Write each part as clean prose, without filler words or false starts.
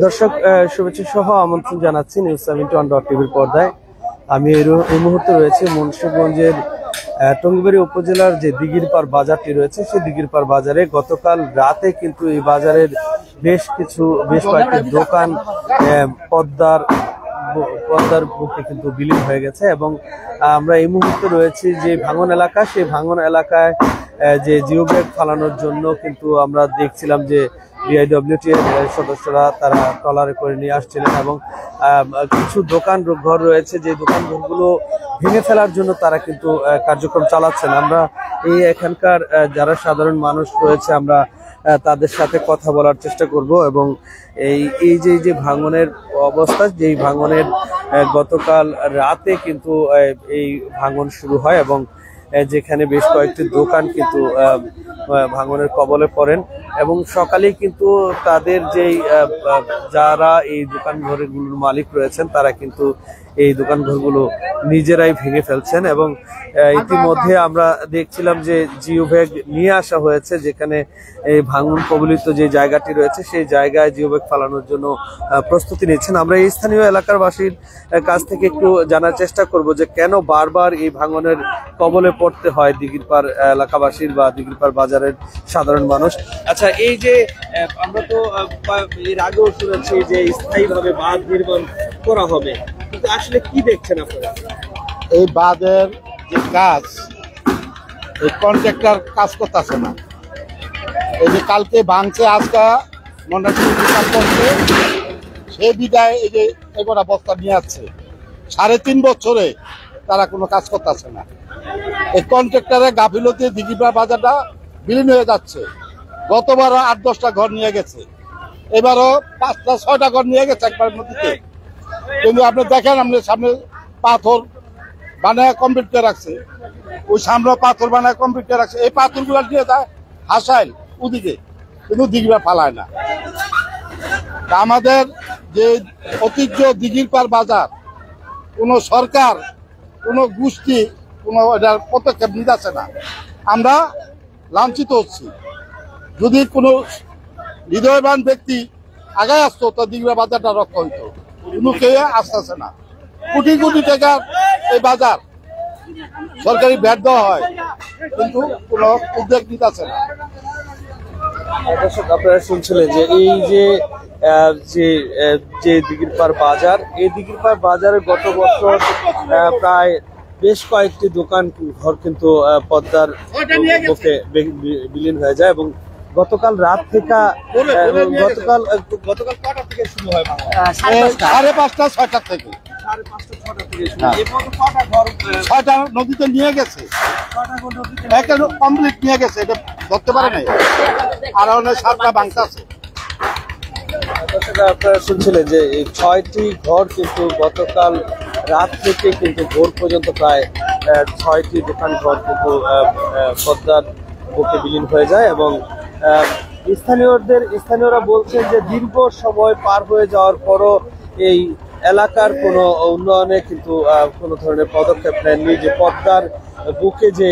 দর্শক শুভেচ্ছা সহ আমন্ত্রণ জানাচ্ছি নিউজ 71 টিভির পর্দায়। আমি এই মুহূর্তে রয়েছে মুন্সিগঞ্জের টঙ্গিবাড়ি উপজেলার যে দিঘিরপাড় বাজারটি রয়েছে সেই দিঘিরপাড় বাজারে গতকাল রাতে কিন্তু এই বাজারের বেশ কয়েকটি দোকান পদ্মার বুকে কিন্তু বিলীন হয়ে গেছে এবং আমরা এই মুহূর্তে রয়েছি যে ভাঙন এলাকা, সেই ভাঙন এলাকায় যে জিও ব্যাগ ফালানোর জন্য কিন্তু আমরা দেখছিলাম যে বিআইডব্লিউটি এর সদস্যরা তারা ট্রলারে করে নিয়ে আসছিলেন এবং কিছু দোকান ঘর রয়েছে যে দোকান ঘরগুলো ভেঙে ফেলার জন্য তারা কিন্তু কার্যক্রম চালাচ্ছেন। আমরা এই এখানকার যারা সাধারণ মানুষ রয়েছে আমরা তাদের সাথে কথা বলার চেষ্টা করব এবং এই যে ভাঙনের অবস্থা, যেই ভাঙনের গতকাল রাতে কিন্তু এই ভাঙন শুরু হয় এবং যেখানে বেশ কয়েকটি দোকান কিন্তু ভাঙনের কবলে পড়েন এবং সকালে কিন্তু তাদের যেই যারা এই দোকান ঘরগুলোর মালিক রয়েছেন তারা কিন্তু এই দোকান ঘরগুলো নিজেরাই ভেঙে ফেলছেন এবং ইতিমধ্যে আমরা দেখছিলাম যে জিও ব্যাগ নিয়ে আসা হয়েছে, যেখানে এই ভাঙন কবলিত যে জায়গাটি রয়েছে সেই জায়গায় জিও ব্যাগ ফালানোর জন্য প্রস্তুতি নিচ্ছেন। আমরা এই স্থানীয় এলাকার বাসীর কাছ থেকে একটু জানার চেষ্টা করব যে কেন বারবার এই ভাঙনের কবলে পড়তে হয় দিঘিরপাড় এলাকাবাসীর বা দিঘিরপাড় বাজারের সাধারণ মানুষ। আচ্ছা, এই যে আমরা তো এর আগেও শুনেছি যে স্থায়ীভাবে বাঁধ নির্মাণ করা হবে, কিন্তু আসলে কি দেখছেন আপনারা? এই বাঁধের যে কাজ, এই কন্ট্রাক্টর কাজ করতেছে না। এই যে কালকে ভাঙছে, আজকে মনে করছে সে বিদায় এই যে এবার বস্তা নিয়ে আসছে 3.5 বছরে তারা কোনো কাজ করতেছে না। এই কন্ট্রাক্টরের গাফিলতি দিঘিরপাড় বাজারটা বিলীন হয়ে যাচ্ছে। গতবারও 8-10টা ঘর নিয়ে গেছে, এবারও 5-6টা ঘর নিয়ে গেছে একবার নদীতে। কিন্তু আপনি দেখেন, আপনি সামনে পাথর বানায় কমপ্লিট করে রাখছে, ওই সামনে পাথর বানায় কমপ্লিট করে রাখছে। এই পাথরগুলো নিয়ে যায় হাসাইল ওদিকে, কিন্তু দিঘিরপাড় ফালায় না। আমাদের যে ঐতিহ্য দিঘিরপাড় বাজার, কোনো সরকার, কোনো গোষ্ঠী কোনো এটার পদক্ষেপ নিতেছে না। আমরা লাঞ্ছিত হচ্ছি। যদি কোনো হৃদয়বান ব্যক্তি আগে আসতো তো দিঘিরপাড় বাজারটা রক্ষা হইতো, কিন্তু কেউ আসতেছে না। কোটি কোটি টাকার এই বাজার সরকারি ভ্যাট দেওয়া হয়, কিন্তু কোনো উদ্যোগ নিতেছে না। আপনারা শুনছিলেন যে এই যে দিঘিরপাড় বাজার, এই দিঘিরপাড় বাজারে গত বছর প্রায় বেশ কয়েকটি দোকান ঘর কিন্তু পদ্মার বুকে বিলীন হয়ে যায় এবং গতকাল রাত থেকে গতকাল কটা থেকে শুরু হয়? 5:30-6টা থেকে। 6টা নদীতে নিয়ে গেছে, একটা কমপ্লিট নিয়ে গেছে, এটা ধরতে পারে নাই, আর অনেক 7টা বাংলা আছে। আপনারা শুনছিলেন যে এই 6টি ঘর কিন্তু গতকাল রাত থেকে কিন্তু ভোর পর্যন্ত প্রায় 6টি দোকান ঘর কিন্তু পদ্মার বুকে বিলীন হয়ে যায় এবং স্থানীয়রা বলছেন যে দীর্ঘ সময় পার হয়ে যাওয়ার পরও এই এলাকার কোনো উন্নয়নে কিন্তু কোনো ধরনের পদক্ষেপ নেননি। যে পদ্মার বুকে যে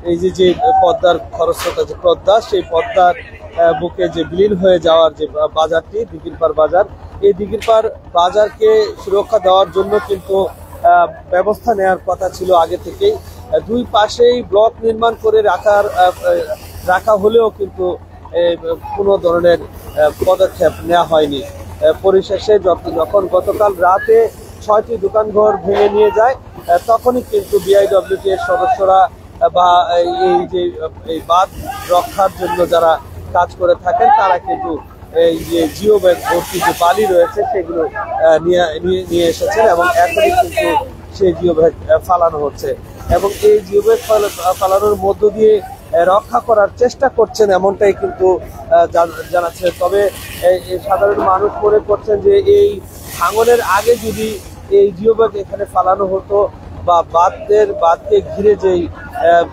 এই যে পদ্মার খরস্রোতা যে পদ্মা, সেই পদ্মার বুকে যে বিলীন হয়ে যাওয়ার যে বাজারটি দিঘিরপাড় বাজার, এই দিঘিরপাড় বাজারকে সুরক্ষা দেওয়ার জন্য কিন্তু ব্যবস্থা নেওয়ার কথা ছিল আগে থেকেই। দুই পাশেই ব্লক নির্মাণ করে রাখা হলেও কিন্তু কোনো ধরনের পদক্ষেপ নেওয়া হয়নি। পরিশেষে যখন গতকাল রাতে 6টি দোকানঘর ভেঙে নিয়ে যায়, তখনই কিন্তু বিআইডব্লিউটি এর সদস্যরা বা এই বাঁধ রক্ষার জন্য যারা কাজ করে থাকেন তারা কিন্তু এই যে জিও ব্যাগ ভর্তি যে বালি রয়েছে সেগুলো নিয়ে এসেছেন এবং এখনই কিন্তু সেই জিও ব্যাগ ফালানো হচ্ছে এবং এই জিও ব্যাগ ফালানোর মধ্য দিয়ে রক্ষা করার চেষ্টা করছেন, এমনটাই কিন্তু জানাচ্ছে। তবে সাধারণ মানুষ মনে করছেন যে এই ভাঙনের আগে যদি এই জিও ব্যাগ এখানে ফালানো হতো বা বাঁধকে ঘিরে যেই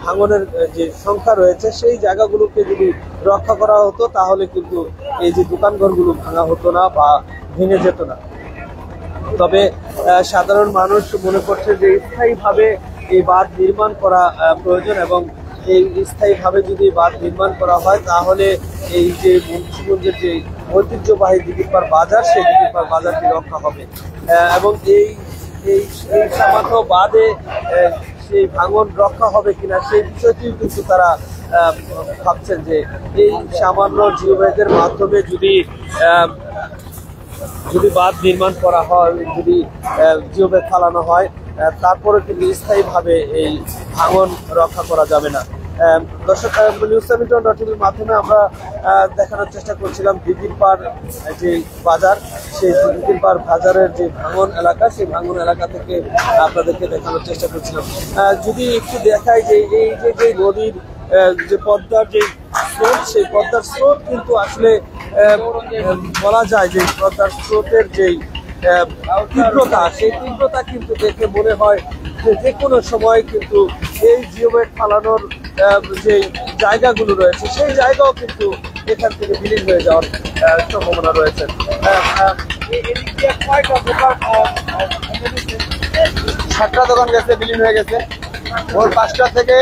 ভাঙনের যে সংখ্যা রয়েছে সেই জায়গাগুলোকে যদি রক্ষা করা হতো তাহলে কিন্তু এই যে দোকানঘরগুলো ভাঙা হতো না বা ভেঙে যেত না। তবে সাধারণ মানুষ মনে করছে যে স্থায়ীভাবে এই বাঁধ নির্মাণ করা প্রয়োজন এবং এই স্থায়ীভাবে যদি বাঁধ নির্মাণ করা হয় তাহলে এই যে মুন্সিগঞ্জের যে ঐতিহ্যবাহী দিঘিরপাড় বাজার, সেই দিঘিরপাড় বাজারটি রক্ষা হবে। এবং এই এই এই সামান্য বাঁধে সেই ভাঙন রক্ষা হবে কিনা সেই বিষয়টিও কিন্তু তারা ভাবছেন যে এই সামান্য জিওব্যাগের মাধ্যমে যদি বাঁধ নির্মাণ করা হয়, যদি জিওব্যাগ ফালানো হয়, তারপরে কিন্তু স্থায়ীভাবে এই ভাঙন রক্ষা করা যাবে না। দর্শক, নিউজ17.টিভির মাধ্যমে আমরা দেখানোর চেষ্টা করছিলাম দিঘিরপাড় যে বাজার, সেই দিঘিরপাড় বাজারের যে ভাঙন এলাকা, সেই ভাঙন এলাকা থেকে আপনাদেরকে দেখানোর চেষ্টা করছিলাম। যদি একটু দেখাই যে এই যে নদীর যে পদ্মার যে স্রোত, সেই পদ্মার স্রোত কিন্তু আসলে বলা যায় যে পদ্মার স্রোতের যেই তীব্রতা, সেই তীব্রতা কিন্তু দেখে মনে হয় যে কোনো সময় কিন্তু এই জিওব্যাগ ফালানোর যে জায়গাগুলো রয়েছে সেই জায়গাও কিন্তু এখান থেকে বিলীন হয়ে যাওয়ার সম্ভাবনা রয়েছে। 7টা দোকান গেছে, বিলীন হয়ে গেছে। ভোর 5টা থেকে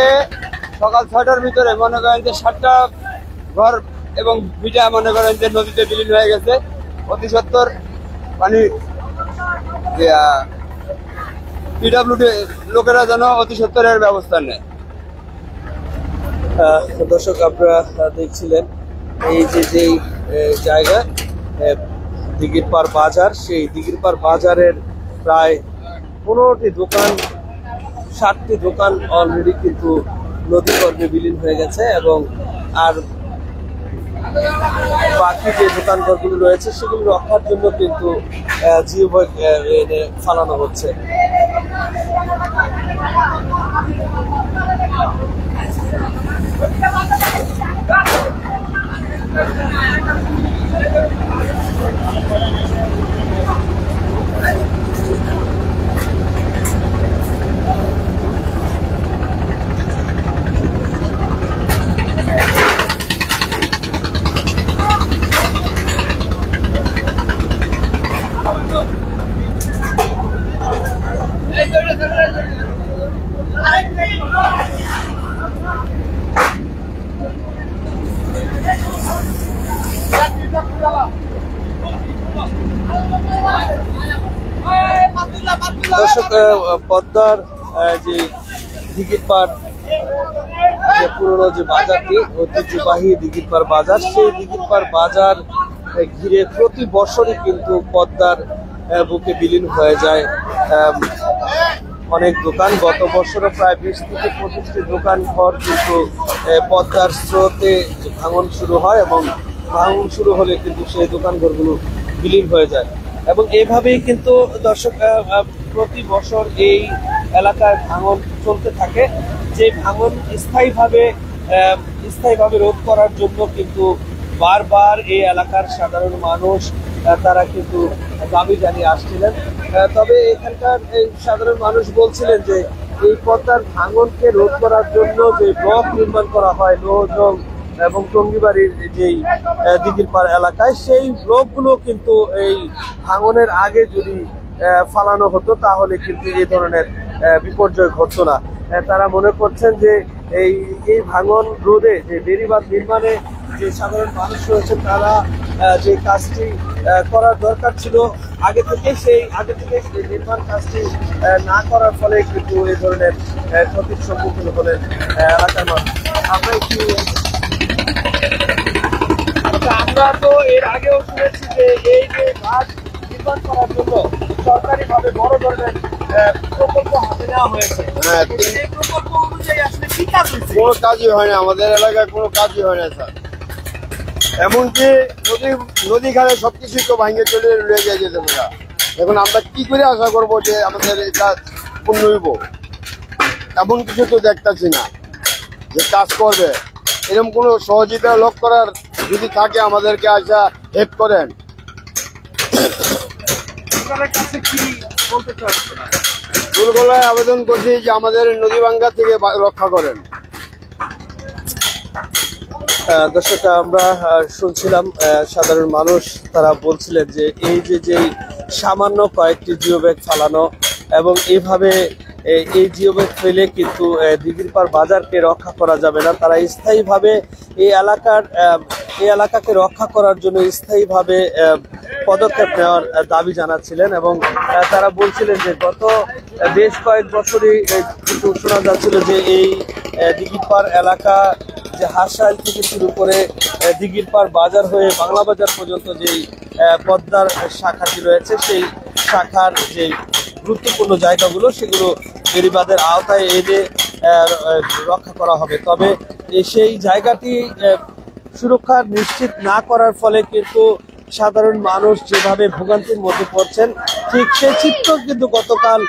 সকাল 6টার ভিতরে মনে করেন যে 7টা ঘর এবং ভিটা মনে করেন যে নদীতে বিলীন হয়ে গেছে। অতি সত্বর পানি পিডব্লিউডি লোকেরা যেন অতি সত্বরের ব্যবস্থা নেয়। দর্শক, আপনারা দেখছিলেন এই যেই জায়গা দিঘিরপাড় বাজার, সেই দিঘিরপাড় বাজারের প্রায় 15টি দোকান, 60টি দোকান অলরেডি কিন্তু নদীগর্ভে বিলীন হয়ে গেছে এবং আর বাকি যে দোকানঘরগুলো রয়েছে সেগুলো রক্ষার জন্য কিন্তু জিওব্যাগ ফালানো হচ্ছে। দর্শক, পদ্মার যে দিঘিরপাড় যে পুরনো যে বাজারটি, ঐতিহ্যবাহী দিঘিরপাড় বাজার, সেই দিঘিরপাড় বাজার ঘিরে প্রতি বছরই কিন্তু পদ্মার বুকে বিলীন হয়ে যায় অনেক দোকান। গত বছরও প্রায় 20 থেকে 25টি দোকান ঘর কিন্তু পদ্মার স্রোতে ভাঙন শুরু হয় এবং ভাঙন শুরু হলে কিন্তু সেই দোকানঘরগুলো বিলীন হয়ে যায় এবং এভাবেই কিন্তু দর্শক প্রতি বছর এই এলাকায় ভাঙন চলতে থাকে। যে ভাঙন স্থায়ীভাবে রোধ করার জন্য কিন্তু বারবার এই এলাকার সাধারণ মানুষ তারা কিন্তু দাবি জানিয়ে আসছিলেন। তবে এখানকার এই সাধারণ মানুষ বলছিলেন যে এই পদ্মার ভাঙনকে রোধ করার জন্য যে ব্লক নির্মাণ করা হয় লোহজং এবং টঙ্গিবাড়ির যেই দিঘিরপাড় এলাকায়, সেই ব্লকগুলো কিন্তু এই ভাঙনের আগে যদি ফালানো হতো তাহলে কিন্তু এই ধরনের বিপর্যয় ঘটতো না। তারা মনে করছেন যে এই ভাঙন রোধে যে বেড়িবাঁধ নির্মাণে যে সাধারণ মানুষ রয়েছেন তারা যে কাজটি করার দরকার ছিল আগে থেকে সেই নির্মাণ কাজটি না করার ফলে কিন্তু এই ধরনের ক্ষতির সম্মুখীন হলেন এলাকার মানুষ। আমরা তো এর আগেও শুনেছি যে এই যে বাঁধ নির্মাণ করার জন্য সরকারিভাবে বড় ধরনের প্রকল্প হাতে নেওয়া হয়েছে। এই প্রকল্প অনুযায়ী আসলে কি কাজ হয়েছে? কোনো কাজই হয় না, আমাদের এলাকায় কোনো কাজই হয় না স্যার। এমনকি নদী খালে সবকিছু তো ভাঙে চলে রয়ে যায় যেতে পারা। এখন আমরা কি করে আশা করবো যে আমাদের এই কাজ পূর্ণ হইব? এমন কিছু তো দেখতেছি না যে কাজ করবে। এরকম কোনো সহযোগিতা লোক করার যদি থাকে আমাদেরকে আসা হেল্প করেন। দুর্গলায় আবেদন করছি যে আমাদের নদী ভাঙ্গা থেকে রক্ষা করেন। দর্শক, আমরা শুনছিলাম সাধারণ মানুষ তারা বলছিলেন যে এই যে সামান্য কয়েকটি জিওব্যাগ ফালানো এবং এইভাবে এই জিওব্যাগ ফেলে কিন্তু দিঘির পাড় বাজারকে রক্ষা করা যাবে না। তারা স্থায়ীভাবে এই এলাকাকে রক্ষা করার জন্য স্থায়ীভাবে পদক্ষেপ নেওয়ার দাবি জানাচ্ছিলেন এবং তারা বলছিলেন যে গত বেশ কয়েক বছরই কিন্তু শোনা যাচ্ছিল যে এই দিঘির পাড় এলাকা যে হাঁসশাল থেকে শুরু করে দিঘির পাড় বাজার হয়ে বাংলা বাজার পর্যন্ত যেই পদ্মার শাখাটি রয়েছে সেই শাখার যে গুরুত্বপূর্ণ জায়গাগুলো সেগুলো বেড়িবাঁধের আওতায় এনে রক্ষা করা হবে। তবে সেই জায়গাটি সুরক্ষা নিশ্চিত না করার ফলে কিন্তু সাধারণ মানুষ যেভাবে ভোগান্তির মধ্যে পড়ছেন ঠিক সেই চিত্র কিন্তু গতকাল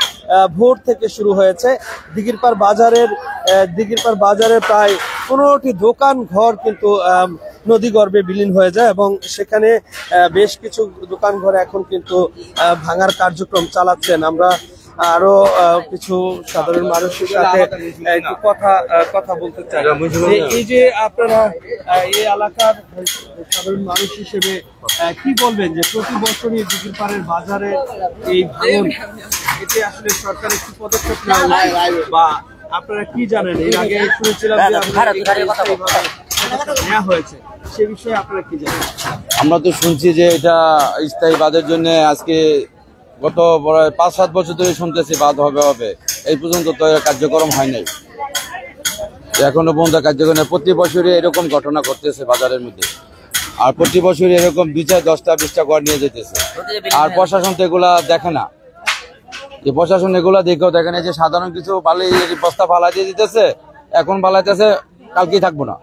ভোর থেকে শুরু হয়েছে। দিঘির পাড় বাজারের প্রায় 15টি দোকান ঘর কিন্তু নদীগর্ভে বিলীন হয়ে যায় এবং সেখানে বেশ কিছু দোকান ঘর এখন কিন্তু ভাঙার কার্যক্রম চালাচ্ছেন। আমরা আরো কিছু সাধারণ মানুষের সাথে একটু কথা বলতে চাই। এই যে আপনারা এই এলাকার সাধারণ মানুষ হিসেবে কি বলবেন যে প্রতি বছরই দিঘির পাড়ের বাজারে এই ভাঙন, এতে আসলে সরকারের কি পদক্ষেপ নেওয়া উচিত বা আপনারা কি জানেন? এর আগে শুনেছিলাম যে নেওয়া হয়েছে, সে বিষয়ে আপনারা কি জানেন? আমরা তো শুনছি যে এটা স্থায়ী বাঁধের জন্য আজকে গত 5-7 বছর ধরে শুনতেছি বাঁধ হবে, এই পর্যন্ত তো কার্যক্রম হয় নাই, এখনো পর্যন্ত কার্যক্রম। প্রতি বছরই এরকম ঘটনা ঘটতেছে বাজারের মধ্যে, আর প্রতি বছরই এরকম 10টা-20টা ঘর নিয়ে যেতেছে, আর প্রশাসন তো এগুলা দেখে না। যে প্রশাসন এগুলা দেখেও দেখে না, যে সাধারণ কিছু বালি বস্তা ফালা দিয়ে দিতেছে, এখন ফালাইতেছে, কালকেই থাকবো না।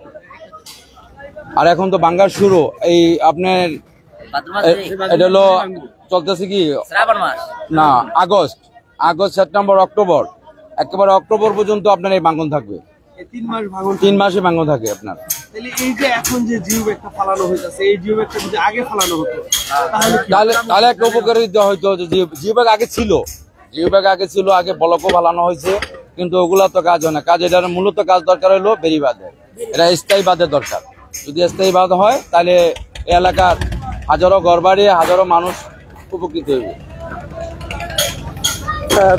আর এখন তো বাঙ্গার শুরু, এই আপনার এটা হলো চলতেছে কি না, আগস্ট, সেপ্টেম্বর, অক্টোবর, একেবারে অক্টোবর পর্যন্ত আপনার এই ভাঙন থাকবে। 3 মাসে ভাঙন থাকে আপনার। এই যে এখন যে জিওব্যাগটা ফালানো হইতাছে, এই জিওব্যাগটা যদি আগে ফালানো হতো তাহলে একটা উপকারিতা হয়তো। জিওব্যাগ আগে ছিল, আগে ব্লকও ফালানো হয়েছে, কিন্তু ওগুলা তো কাজ হয় না। এটার মূলত কাজ দরকার হলো বেড়িবাঁধের, এটা স্থায়ী বাঁধের দরকার। যদি স্থায়ী বাঁধ হয় তাহলে এই এলাকার হাজারো ঘরবাড়ি, হাজারো মানুষ উপকৃত হইবে।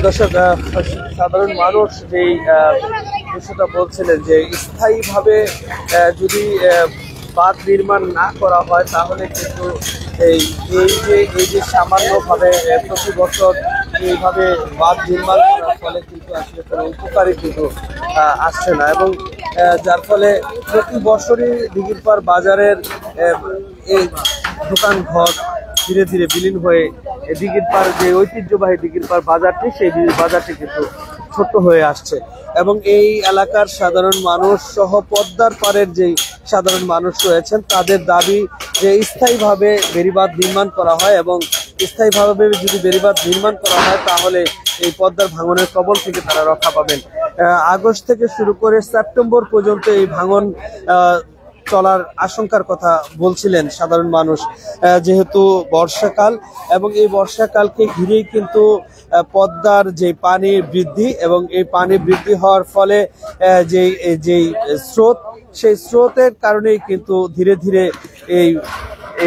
দর্শক, সাধারণ মানুষ যেই বিষয়টা বলছিলেন যে স্থায়ীভাবে যদি বাঁধ নির্মাণ না করা হয় তাহলে কিন্তু এই যে সামান্যভাবে প্রতি বছর এইভাবে বাঁধ নির্মাণ করার ফলে কিন্তু আসলে কোনো উপকারী কিন্তু আসছে না এবং যার ফলে প্রতি বছরই দিঘির পাড় বাজারের এই দোকান ঘর ধীরে ধীরে বিলীন হয়ে দিঘির পাড় যে ঐতিহ্যবাহী দিঘির পাড় বাজারটি, সেই বাজারটি কিন্তু ছোট হয়ে আসছে এবং এই এলাকার সাধারণ মানুষ সহ পদ্মার পাড়ের যেই সাধারণ মানুষ রয়েছেন তাদের দাবি যে স্থায়ীভাবে বেড়িবাঁধ নির্মাণ করা হয় এবং স্থায়ীভাবে যদি বেড়িবাঁধ নির্মাণ করা হয় তাহলে এই পদ্মার ভাঙনের কবল থেকে তারা রক্ষা পাবেন। আগস্ট থেকে শুরু করে সেপ্টেম্বর পর্যন্ত এই ভাঙন চলার আশঙ্কার কথা বলছিলেন সাধারণ মানুষ, যেহেতু বর্ষাকাল এবং এই বর্ষাকালকে ঘিরেই কিন্তু পদ্মার যে পানি বৃদ্ধি এবং এই পানি বৃদ্ধি হওয়ার ফলে যেই স্রোত, সেই স্রোতের কারণেই কিন্তু ধীরে ধীরে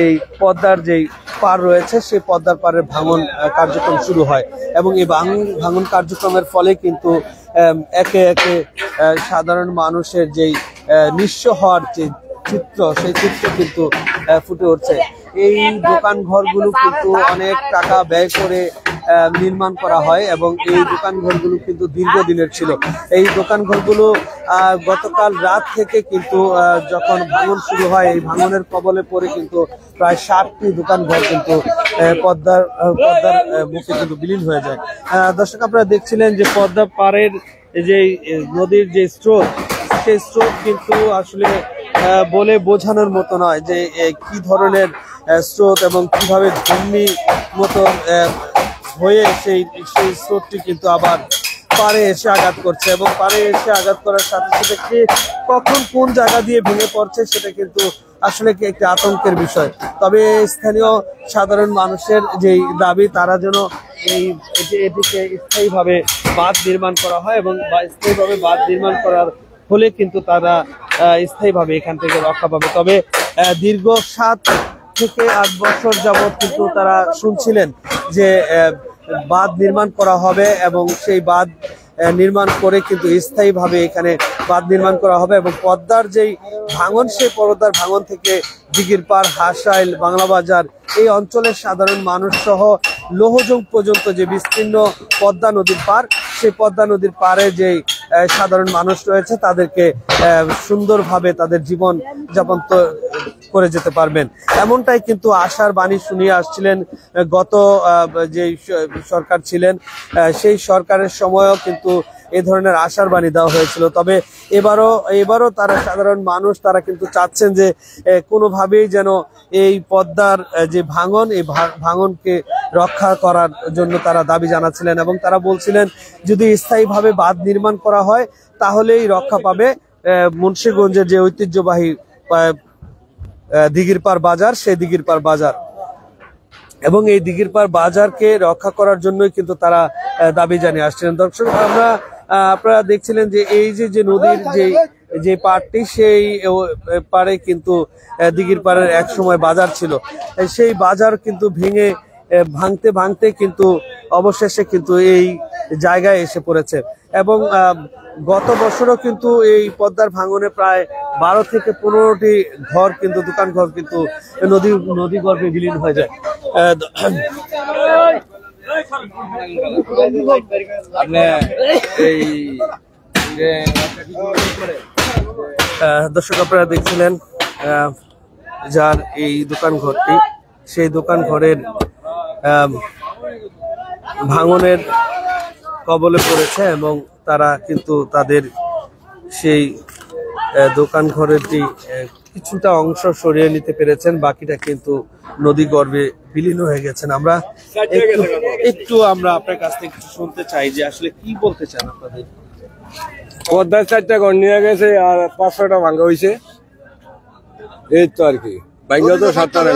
এই পদ্মার যেই পাড় রয়েছে সেই পদ্মার পাড়ের ভাঙন কার্যক্রম শুরু হয় এবং এই ভাঙন কার্যক্রমের ফলে কিন্তু একে একে সাধারণ মানুষের যেই নিঃস্ব হওয়ার যে চিত্র, সেই চিত্র কিন্তু ফুটে উঠছে। এই দোকান ঘরগুলো কিন্তু অনেক টাকা ব্যয় করে নির্মাণ করা হয় এবং এই দোকান ঘরগুলো কিন্তু দীর্ঘদিনের ছিল। এই দোকান ঘরগুলো গতকাল রাত থেকে কিন্তু যখন ভাঙন শুরু হয়, এই ভাঙনের কবলে পড়ে কিন্তু প্রায় 60টি দোকান ঘর কিন্তু পদ্মার মুখে কিন্তু বিলীন হয়ে যায়। দর্শক, আপনারা দেখছিলেন যে পদ্মা পাড়ের যে নদীর যে স্রোত, সেই স্রোত কিন্তু আসলে বলে বোঝানোর মতো নয় যে কি ধরনের স্রোত এবং কিভাবে ঘূর্ণি মতো হয়ে সেই স্রোতটি কিন্তু আবার পাড়ে এসে আঘাত করছে এবং পাড়ে এসে আঘাত করার সাথে সাথে কখন কোন জায়গা দিয়ে ভেঙে পড়ছে সেটা কিন্তু আসলে কি একটি আতঙ্কের বিষয়। তবে স্থানীয় সাধারণ মানুষের যেই দাবি, তারা যেন এটিকে স্থায়ীভাবে বাঁধ নির্মাণ করা হয় এবং স্থায়ীভাবে বাঁধ নির্মাণ করার হলে কিন্তু তারা স্থায়ীভাবে এখান থেকে রক্ষা পাবে। তবে দীর্ঘ 7 থেকে 8 বছর যাবৎ কিন্তু তারা শুনছিলেন যে বাঁধ নির্মাণ করা হবে এবং সেই বাঁধ নির্মাণ করে কিন্তু স্থায়ীভাবে এখানে বাঁধ নির্মাণ করা হবে এবং পদ্মার যেই ভাঙন, সেই পদ্মার ভাঙন থেকে দিঘির পাড়, হাঁসাইল, বাংলা বাজার এই অঞ্চলের সাধারণ মানুষ সহ লৌহজং পর্যন্ত যে বিস্তীর্ণ পদ্মা নদীর পাড়, সেই পদ্মা নদীর পাড়ে যে সাধারণ মানুষ রয়েছে তাদেরকে সুন্দরভাবে তাদের জীবন যাপন করে যেতে পারবেন, এমনটাই কিন্তু আশার বাণী শুনিয়ে আসছিলেন গত যে সরকার ছিলেন সেই সরকারের সময়ও কিন্তু এই ধরনের আশার বাণী দেওয়া হয়েছিল। তবে এবারও তারা সাধারণ মানুষ তারা কিন্তু চাচ্ছেন যে কোনোভাবেই যেন এই পদ্মার যে ভাঙন, এই ভাঙনকে রক্ষা করার জন্য তারা দাবি জানাচ্ছিলেন এবং তারা বলছিলেন যদি স্থায়ীভাবে বাঁধ নির্মাণ করা হয় তাহলেই রক্ষা পাবে মুন্সিগঞ্জের যে ঐতিহ্যবাহী দিঘির পাড় বাজার, সেই দিঘির পাড় বাজার এবং এই দিঘির পাড় বাজারকে রক্ষা করার জন্যই কিন্তু তারা দাবি জানিয়ে আসছিলেন। দর্শক, আপনারা দেখছিলেন যে এই যে নদীর যে পাড়টি, সেই পাড়ে কিন্তু দিঘির পাড়ের এক সময় বাজার ছিল, সেই বাজার কিন্তু ভাঙতে কিন্তু অবশেষে কিন্তু এই জায়গায় এসে পড়েছে এবং গত বছরও কিন্তু এই পদ্মার ভাঙনে প্রায় 12 থেকে 15টি ঘর কিন্তু দোকান ঘর কিন্তু নদী গর্ভে বিলীন হয়ে যায়। দর্শক, আপনারা দেখছিলেন যার এই দোকান ঘরটি, সেই দোকান ঘরের ভাঙনের কবলে পড়েছে এবং তারা কিন্তু তাদের সেই দোকান ঘরের যে কিছুটা অংশ সরিয়ে নিতে পেরেছেন, বাকিটা কিন্তু নদী গর্ভে বিলীন হয়ে গেছেন। আমরা আপনার কাছ থেকে একটু শুনতে চাই যে আসলে কি বলতে চান আপনাদের। পদ্মার 4টা ঘর নিয়ে গেছে আর 500টা ভাঙ্গা হয়েছে, এই তো আর কি। ভাঙ্গা তো 7টা না,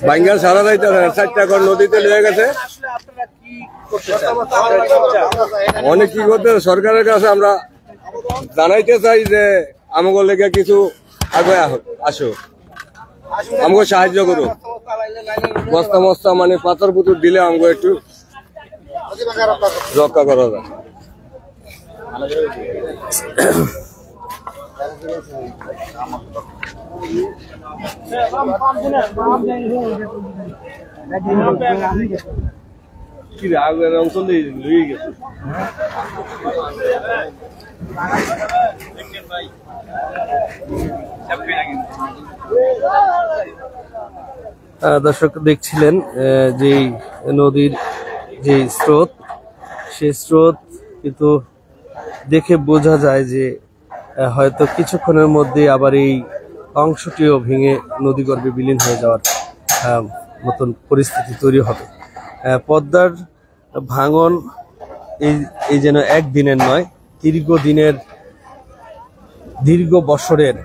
ভাঙ্গা সারা যাইতে 4টা ঘর নদীতে নিয়ে গেছে। অনেক কি করতে সরকারের কাছে আমরা জানাইতে চাই যে আমাকে লেগে কিছু আগে আসো, আমাকে সাহায্য করো, বস্তা মানে পাথর পুতুর দিলে আমাকে একটু রক্ষা করা যায়। দর্শক, দেখছিলেন যে নদীর যে স্রোত, সেই স্রোত কিন্তু দেখে বোঝা যায় যে হয়তো কিছুক্ষণের মধ্যে আবার এই অংশটিও ভেঙে নদীগর্ভে বিলীন হয়ে যাওয়ার মতন পরিস্থিতি তৈরি হবে। পদ্মার ভাঙন এই যেন একদিনের নয়, দীর্ঘ বছরের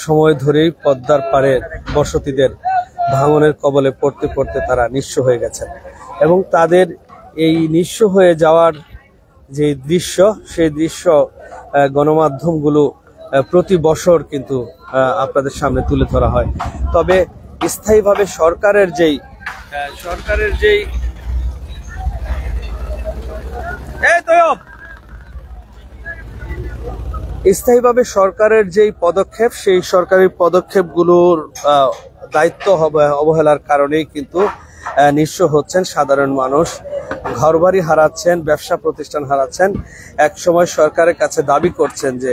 সময় ধরেই পদ্মার পাড়ের বসতিদের ভাঙনের কবলে পড়তে তারা নিঃস্ব হয়ে গেছেন এবং তাদের এই নিঃস্ব হয়ে যাওয়ার যে দৃশ্য, সেই দৃশ্য গণমাধ্যমগুলো প্রতি বছর কিন্তু আপনাদের সামনে তুলে ধরা হয়। তবে স্থায়ীভাবে সরকারের যেই পদক্ষেপ, সেই সরকারি পদক্ষেপগুলোর দায়িত্ব অবহেলার কারণেই কিন্তু নিঃস্ব হচ্ছেন সাধারণ মানুষ, ঘরবাড়ি হারাচ্ছেন, ব্যবসা প্রতিষ্ঠান হারাচ্ছেন। এক সময় সরকারের কাছে দাবি করছেন যে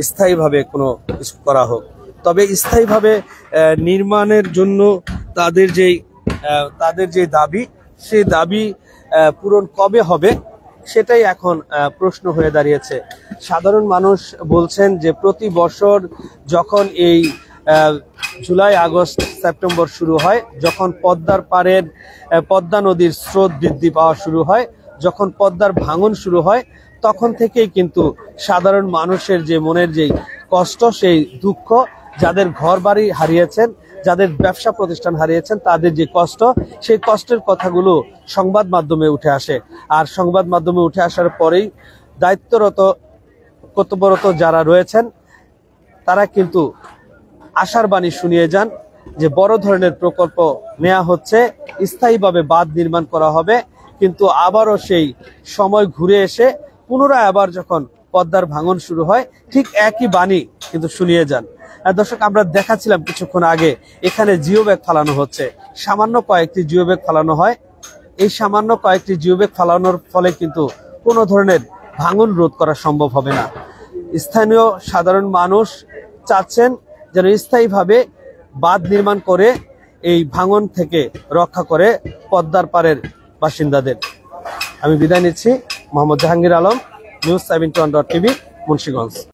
স্থায়ীভাবে কোনো কিছু করা হোক। তবে স্থায়ীভাবে নির্মাণের জন্য তাদের যে দাবি, সেই দাবি পূরণ কবে হবে সেটাই এখন প্রশ্ন হয়ে দাঁড়িয়েছে। সাধারণ মানুষ বলছেন যে প্রতি বছর যখন এই জুলাই, আগস্ট, সেপ্টেম্বর শুরু হয়, যখন পদ্মার পাড়ের পদ্মা নদীর স্রোত বৃদ্ধি পাওয়া শুরু হয়, যখন পদ্মার ভাঙন শুরু হয়, তখন থেকেই কিন্তু সাধারণ মানুষের যে মনের যেই কষ্ট, সেই দুঃখ, যাদের ঘর বাড়ি হারিয়েছেন, যাদের ব্যবসা প্রতিষ্ঠান হারিয়েছেন, তাদের যে কষ্ট, সেই কষ্টের কথাগুলো সংবাদ মাধ্যমে উঠে আসে। আর সংবাদ মাধ্যমে উঠে আসার পরেই কর্তব্যরত যারা রয়েছেন তারা কিন্তু আশার বাণী শুনিয়ে যান যে বড় ধরনের প্রকল্প নেওয়া হচ্ছে, স্থায়ীভাবে বাঁধ নির্মাণ করা হবে, কিন্তু আবারও সেই সময় ঘুরে এসে পুনরায় আবার যখন পদ্মার ভাঙন শুরু হয় ঠিক একই বাণী কিন্তু শুনিয়ে যান। দর্শক, আমরা দেখাচ্ছিলাম কিছুক্ষণ আগে এখানে জিও ব্যাগ ফালানো হচ্ছে, সামান্য কয়েকটি জিও ব্যাগ ফালানো হয়। এই সামান্য কয়েকটি জিও ব্যাগ ফালানোর ফলে কিন্তু কোনো ধরনের ভাঙন রোধ করা সম্ভব হবে না। স্থানীয় সাধারণ মানুষ চাচ্ছেন যেন স্থায়ীভাবে বাঁধ নির্মাণ করে এই ভাঙন থেকে রক্ষা করে পদ্মার পাড়ের বাসিন্দাদের। আমি বিদায় নিচ্ছি। Mohammad Jahangir Alam, news 71.tv, Munshiganj.